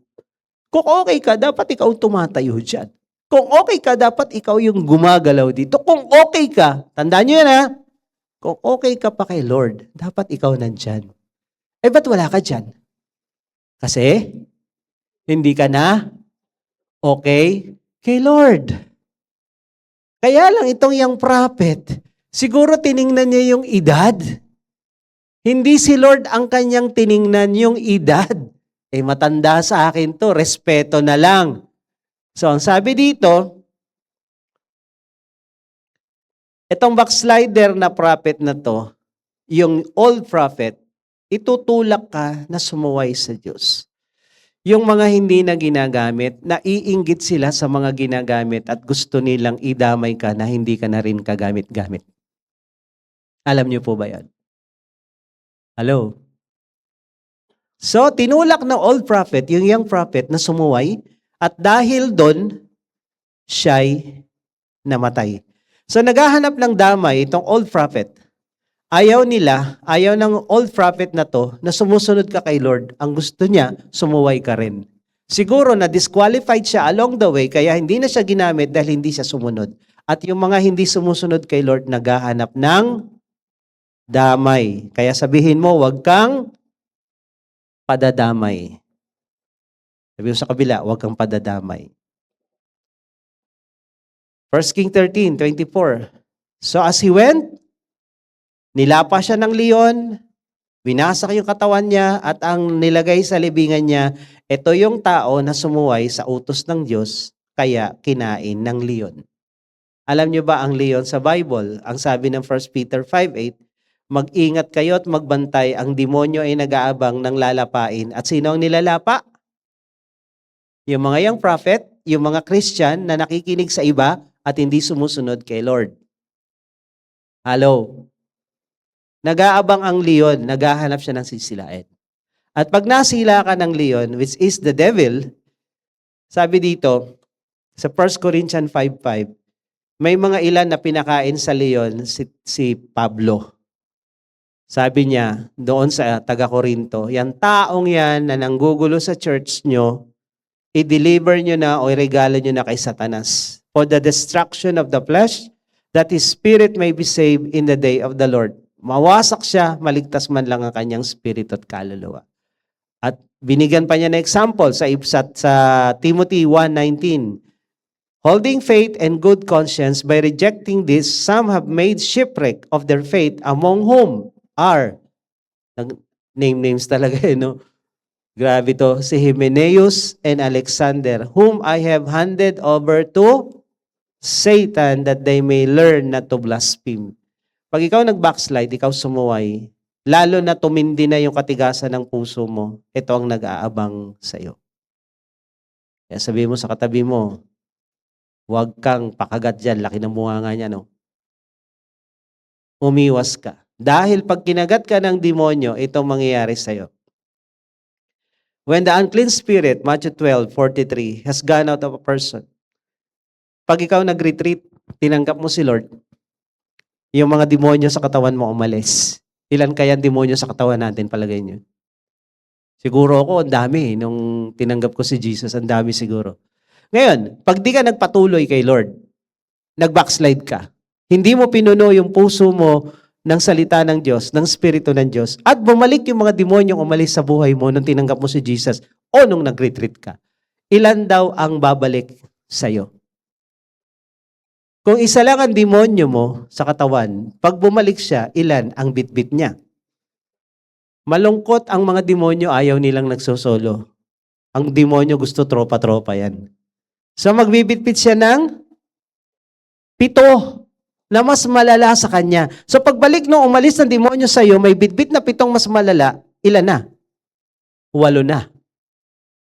Kung okay ka, dapat ikaw tumatayo dyan. Kung okay ka, dapat ikaw yung gumagalaw dito. Kung okay ka, tandaan nyo yan ha, kung okay ka pa kay Lord, dapat ikaw nandyan. Ba't wala ka dyan? Kasi, hindi ka na okay kay Lord. Kaya lang itong young prophet, siguro tiningnan niya yung edad. Hindi si Lord ang kanyang tiningnan yung edad. Matanda sa akin to, respeto na lang. So, ang sabi dito, itong backslider na prophet na to, yung old prophet, itutulak ka na sumuway sa Diyos. Yung mga hindi na ginagamit, naiinggit sila sa mga ginagamit at gusto nilang idamay ka na hindi ka na rin kagamit-gamit. Alam niyo po ba yan? Hello? So, tinulak ng old prophet, yung young prophet na sumuway, at dahil doon, siya'y namatay. So, naghahanap ng damay itong old prophet. Ayaw ng old prophet na to, na sumusunod ka kay Lord. Ang gusto niya, sumuway ka rin. Siguro na disqualified siya along the way, kaya hindi na siya ginamit dahil hindi siya sumunod. At yung mga hindi sumusunod kay Lord, naghahanap ng damay. Kaya sabihin mo, wag kang padadamay. Sabi mo sa kabila, wag kang padadamay. 1 King 13:24. So as he went, nilapa siya ng leon, winasak yung katawan niya, at ang nilagay sa libingan niya, ito yung tao na sumuway sa utos ng Diyos, kaya kinain ng leon. Alam niyo ba ang leon sa Bible? Ang sabi ng 1 Peter 5:8, mag-ingat kayo at magbantay, ang demonyo ay nag-aabang ng lalapain. At sino ang nilalapa? Yung mga young prophet, yung mga Christian na nakikinig sa iba at hindi sumusunod kay Lord. Hello? Nag-aabang ang leon, naghahanap siya ng sisilain. At pag nasila ka ng leon, which is the devil, sabi dito, sa 1 Corinthians 5:5, may mga ilan na pinakain sa leon si Pablo. Sabi niya, doon sa taga-Korinto, yan taong yan na nanggugulo sa church nyo, i-deliver nyo na o i-regalo nyo na kay Satanas. For the destruction of the flesh, that his spirit may be saved in the day of the Lord. Mawasak siya, maligtas man lang ang kanyang spirit at kaluluwa. At binigyan pa niya na example sa Timothy 1:19. Holding faith and good conscience, by rejecting this, some have made shipwreck of their faith, among whom are, names talaga no? Grabe to, si Hymenaeus and Alexander, whom I have handed over to Satan that they may learn not to blaspheme. Pag ikaw nag-backslide, ikaw sumuway, lalo na tumindi na yung katigasan ng puso mo, ito ang nag-aabang sa iyo. Kaya sabihin mo sa katabi mo, huwag kang pakagat dyan, laki ng bunganga niya, no? Umiwas ka. Dahil pag kinagat ka ng demonyo, itong mangyayari sa iyo. When the unclean spirit, Matthew 12:43, has gone out of a person, pag ikaw nag-retreat, tinanggap mo si Lord, yung mga demonyo sa katawan mo umalis. Ilan kaya demonyo sa katawan natin, palagay niyo? Siguro ako, ang dami. Nung tinanggap ko si Jesus, ang dami siguro. Ngayon, pag di ka nagpatuloy kay Lord, nag-backslide ka, hindi mo pinuno yung puso mo ng salita ng Diyos, ng Espiritu ng Diyos, at bumalik yung mga demonyong umalis sa buhay mo nung tinanggap mo si Jesus o nung nag-retreat ka, ilan daw ang babalik sa'yo? Kung isa lang ang demonyo mo sa katawan, pag bumalik siya, ilan ang bitbit niya? Malungkot ang mga demonyo, ayaw nilang nagsosolo. Ang demonyo gusto tropa-tropa yan. So magbibitbit siya ng 7 na mas malala sa kanya. So pagbalik nung umalis ng demonyo sa iyo, may bitbit na 7 mas malala, ilan na? 8 na.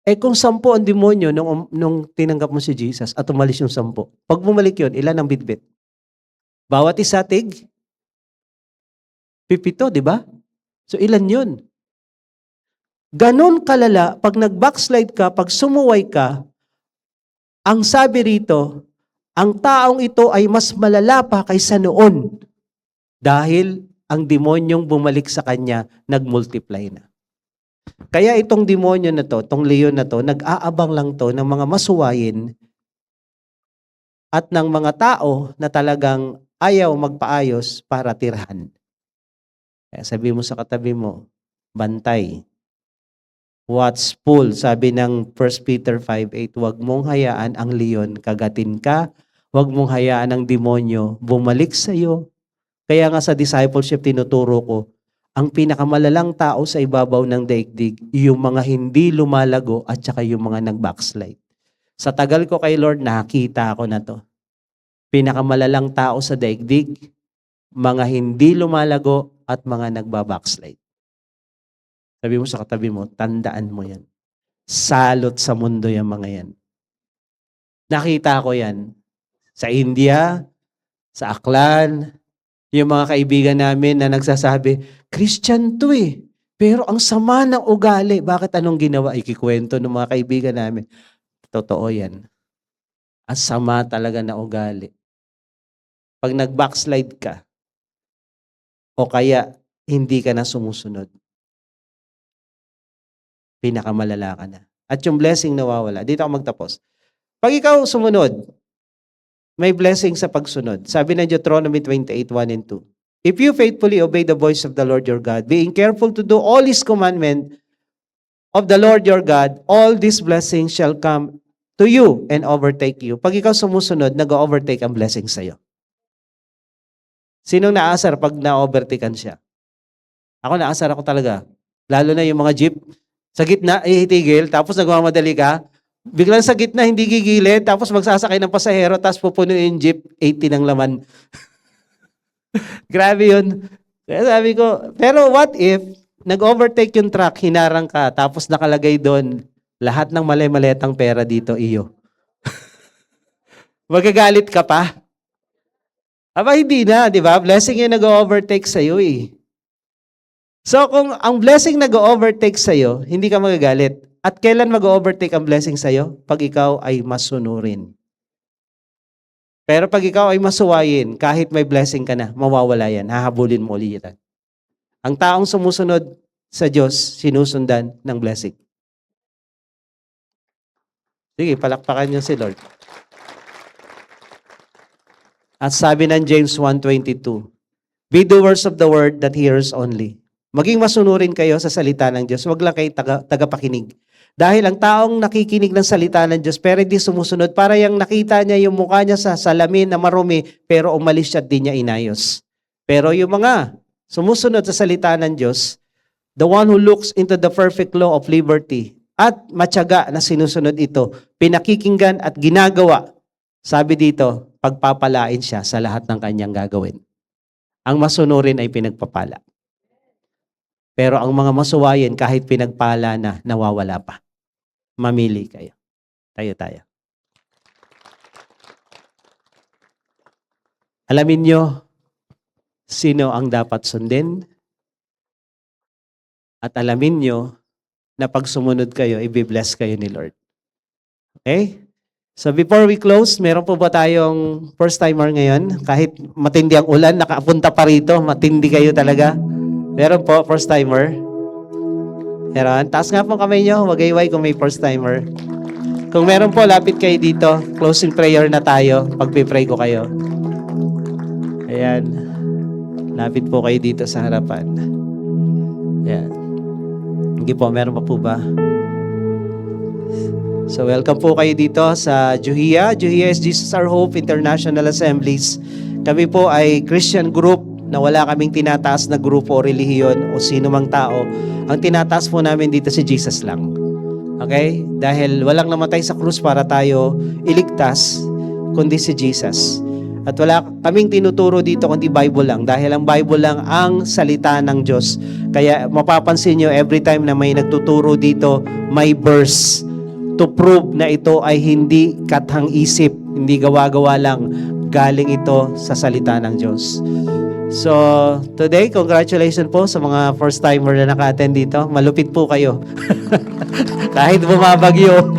Eh kung 10 ang demonyo nung tinanggap mo si Jesus at umalis yung 10, pag bumalik yun, ilan ang bitbit? Bawat isa tig 7, di ba? So ilan yun? Ganon kalala, pag nag-backslide ka, pag sumuway ka, ang sabi rito, ang taong ito ay mas malala pa kaysa noon dahil ang demonyong bumalik sa kanya, nag-multiply na. Kaya itong demonyo na to, itong leon na to, nag-aabang lang to ng mga masuwayin at ng mga tao na talagang ayaw magpaayos para tirahan. Kaya sabi mo sa katabi mo, bantay. Watchful, sabi ng 1 Peter 5:8, huwag mong hayaan ang leon kagatin ka, huwag mong hayaan ang demonyo bumalik sa iyo. Kaya nga sa discipleship tinuturo ko, ang pinakamalalang tao sa ibabaw ng daigdig, yung mga hindi lumalago at saka yung mga nag-backslide. Sa tagal ko kay Lord, nakita ko na to. Pinakamalalang tao sa daigdig, mga hindi lumalago at mga nagbabackslide. Sabi mo sa katabi mo, tandaan mo yan. Salot sa mundo yung mga yan. Nakita ko yan sa India, sa Aklan, yung mga kaibigan namin na nagsasabi, Christian to eh, pero ang sama ng ugali. Bakit anong ginawa? Ikikwento ng mga kaibigan namin. Totoo yan. Ang sama talaga na ugali. Pag nag-backslide ka, o kaya hindi ka na sumusunod, pinakamalala ka na. At yung blessing nawawala. Dito ako magtapos. Pag ikaw sumunod, may blessing sa pagsunod. Sabi ng Deuteronomy 28:1 and 2. If you faithfully obey the voice of the Lord your God, being careful to do all His commandment of the Lord your God, all these blessings shall come to you and overtake you. Pag ikaw sumusunod, nag-overtake ang blessing sa'yo. Sinong naasar pag na-overtakean siya? Ako naasar ako talaga. Lalo na yung mga jeep, sa gitna, ihitigil, tapos nagmamadali ka, biglang sa gitna, hindi gigilid, tapos magsasakay ng pasahero, tapos pupunuin yung jeep, 80 ng laman. Grabe yun. Kaya sabi ko, pero what if, nag-overtake yung truck, hinarang ka, tapos nakalagay doon, lahat ng mali-maletang pera dito, iyo. Magagalit ka pa? Aba, hindi na, di ba? Blessing yung nag-overtake sa'yo eh. So kung ang blessing nag-overtake sa'yo, hindi ka magagalit. At kailan mag-overtake ang blessing sa'yo? Pag ikaw ay masunurin. Pero pag ikaw ay masuwayin, kahit may blessing ka na, mawawala yan. Hahabulin mo ulit yan. Ang taong sumusunod sa Diyos, sinusundan ng blessing. Sige, palakpakan niyo si Lord. At sabi ng James 1:22, be doers of the word that hearers only. Maging masunurin kayo sa salita ng Diyos. Huwag lang kayo tagapakinig. Dahil ang taong nakikinig ng salita ng Diyos pero hindi sumusunod, para yung nakita niya yung mukha niya sa salamin na marumi pero umalis siya at di niya inayos. Pero yung mga sumusunod sa salita ng Diyos, the one who looks into the perfect law of liberty at matyaga na sinusunod ito, pinakikinggan at ginagawa, sabi dito, pagpapalain siya sa lahat ng kanyang gagawin. Ang masunurin ay pinagpapala. Pero ang mga masuwayin, kahit pinagpala na, nawawala pa. Mamili kayo. Tayo. Alamin nyo, sino ang dapat sundin? At alamin nyo, na pag sumunod kayo, i-bless kayo ni Lord. Okay? So before we close, meron po ba tayong first timer ngayon? Kahit matindi ang ulan, nakapunta pa rito, matindi kayo talaga. Meron po, first timer. Meron. Taas nga po kamay nyo, wagayway kung may first timer. Kung meron po, lapit kayo dito. Closing prayer na tayo. Pagpipray ko kayo. Ayan. Lapit po kayo dito sa harapan. Ayan. Hindi po, meron pa po ba? So welcome po kayo dito sa Juhia. Juhia is Jesus Our Hope International Assemblies. Kami po ay Christian group na wala kaming tinataas na grupo o relihiyon o sino mang tao. Ang tinataas po namin dito si Jesus lang. Okay? Dahil walang namatay sa krus para tayo iligtas, kundi si Jesus. At wala kaming tinuturo dito kundi Bible lang. Dahil ang Bible lang ang salita ng Diyos. Kaya mapapansin nyo every time na may nagtuturo dito, may verse to prove na ito ay hindi kathang isip, hindi gawa-gawa lang. Galing ito sa salita ng Diyos. So, today, congratulations po sa mga first-timer na naka-attend dito. Malupit po kayo. Kahit bumabagyo,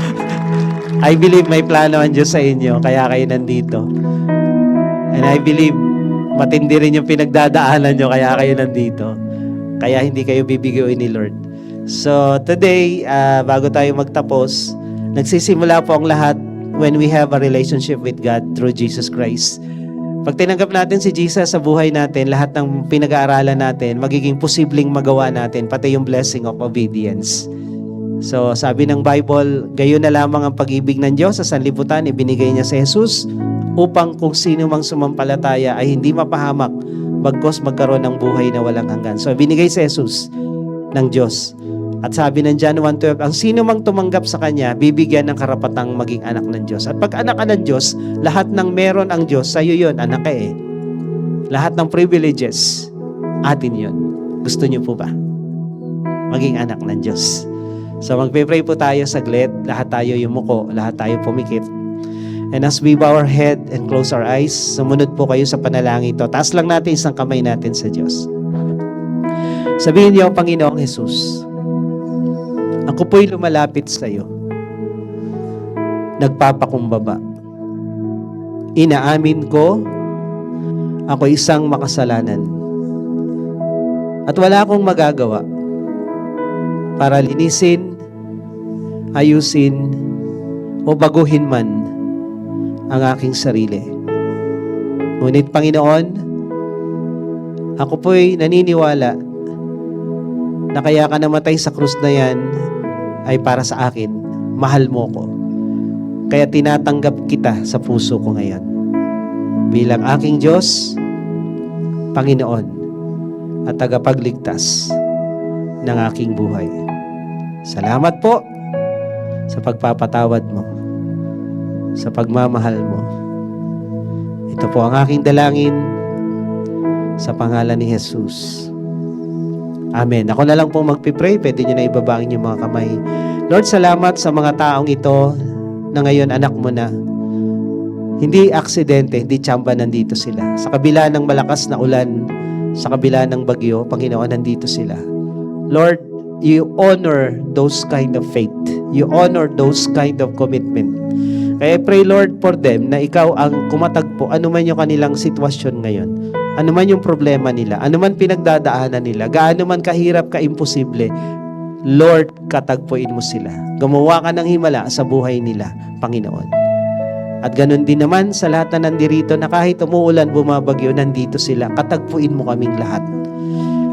I believe may plano ang Diyos sa inyo, kaya kayo nandito. And I believe, matindi rin yung pinagdadaanan nyo, kaya kayo nandito. Kaya hindi kayo bibigyan ni Lord. So, today, bago tayo magtapos, nagsisimula po ang lahat when we have a relationship with God through Jesus Christ. Pag tinanggap natin si Jesus sa buhay natin, lahat ng pinag-aaralan natin, magiging posibleng magawa natin, pati yung blessing of obedience. So, sabi ng Bible, gayon na lamang ang pag-ibig ng Diyos sa sanlibutan, ibinigay niya si Jesus, upang kung sino mang sumampalataya ay hindi mapahamak, bagkos magkaroon ng buhay na walang hanggan. So, ibinigay si Jesus ng Diyos. At sabi ng John 1:12, ang sino mang tumanggap sa Kanya, bibigyan ng karapatang maging anak ng Diyos. At pag anak ka ng Diyos, lahat ng meron ang Diyos, sa'yo yun, anak ka eh. Lahat ng privileges, atin yun. Gusto niyo po ba? Maging anak ng Diyos. So magpe-pray po tayo saglit, lahat tayo yumuko, lahat tayo pumikit. And as we bow our head and close our eyes, sumunod po kayo sa panalangin ito. Taas lang natin isang kamay natin sa Diyos. Sabihin niyo, Panginoong Jesus, ako po'y lumalapit sa iyo. Nagpapakumbaba. Inaamin ko, ako isang makasalanan. At wala akong magagawa para linisin, ayusin, o baguhin man ang aking sarili. Ngunit Panginoon, ako po'y naniniwala na kaya ka namatay sa krus na yan ay para sa akin. Mahal mo ko. Kaya tinatanggap kita sa puso ko ngayon. Bilang aking Diyos, Panginoon, at tagapagligtas ng aking buhay. Salamat po sa pagpapatawad mo, sa pagmamahal mo. Ito po ang aking dalangin sa pangalan ni Jesus. Amen. Ako na lang po magpipray. Pwede nyo na ibabangin yung mga kamay. Lord, salamat sa mga taong ito na ngayon anak mo na. Hindi aksidente, hindi tsamba nandito sila. Sa kabila ng malakas na ulan, sa kabila ng bagyo, Panginoon, nandito sila. Lord, you honor those kind of faith. You honor those kind of commitment. Kaya I pray, Lord, for them na ikaw ang kumatagpo, ano man yung kanilang sitwasyon ngayon. Ano man yung problema nila, ano man pinagdadaanan nila, gaano man kahirap, kaimposible, Lord, katagpuin mo sila. Gumawa ka ng himala sa buhay nila, Panginoon. At ganun din naman sa lahat na nandirito na kahit umuulan, bumabagyo, nandito sila. Katagpuin mo kaming lahat.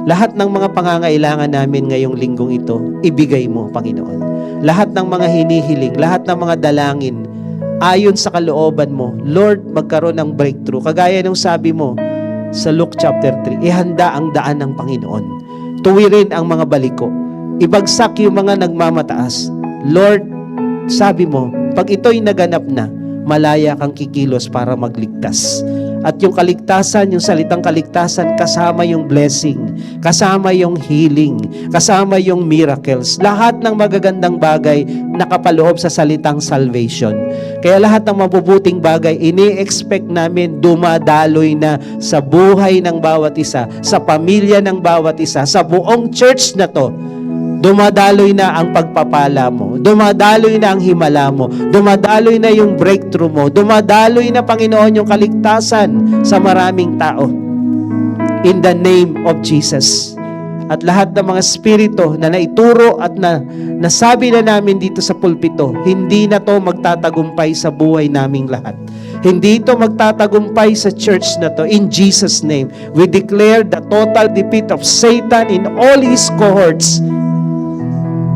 Lahat ng mga pangangailangan namin ngayong linggong ito, ibigay mo, Panginoon. Lahat ng mga hinihiling, lahat ng mga dalangin, ayon sa kalooban mo, Lord, magkaroon ng breakthrough. Kagaya ng sabi mo sa Luke chapter 3, ihanda ang daan ng Panginoon. Tuwirin ang mga baliko. Ibagsak yung mga nagmamataas. Lord, sabi mo, pag ito'y naganap na, malaya kang kikilos para magligtas. At yung kaligtasan, yung salitang kaligtasan, kasama yung blessing, kasama yung healing, kasama yung miracles. Lahat ng magagandang bagay nakapaloob sa salitang salvation. Kaya lahat ng mabubuting bagay, ini-expect namin dumadaloy na sa buhay ng bawat isa, sa pamilya ng bawat isa, sa buong church na to. Dumadaloy na ang pagpapala mo. Dumadaloy na ang himala mo. Dumadaloy na yung breakthrough mo. Dumadaloy na, Panginoon, yung kaligtasan sa maraming tao. In the name of Jesus. At lahat ng mga spirito na naituro at nasabi na namin dito sa pulpito, hindi na to magtatagumpay sa buhay naming lahat. Hindi ito magtatagumpay sa church na to. In Jesus' name, we declare the total defeat of Satan in all his cohorts.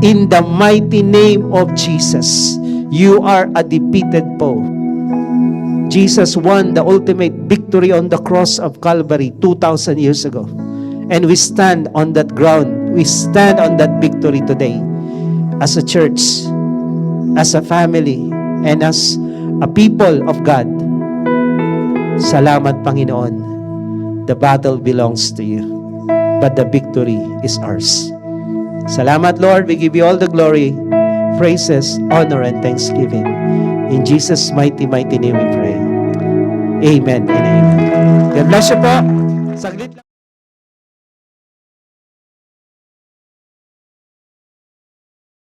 In the mighty name of Jesus, you are a defeated foe. Jesus won the ultimate victory on the cross of Calvary 2,000 years ago. And we stand on that ground. We stand on that victory today. As a church, as a family, and as a people of God. Salamat, Panginoon. The battle belongs to you, but the victory is ours. Salamat, Lord. We give you all the glory, praises, honor, and thanksgiving. In Jesus' mighty, mighty name we pray. Amen and amen. God bless you po. Saglit lang.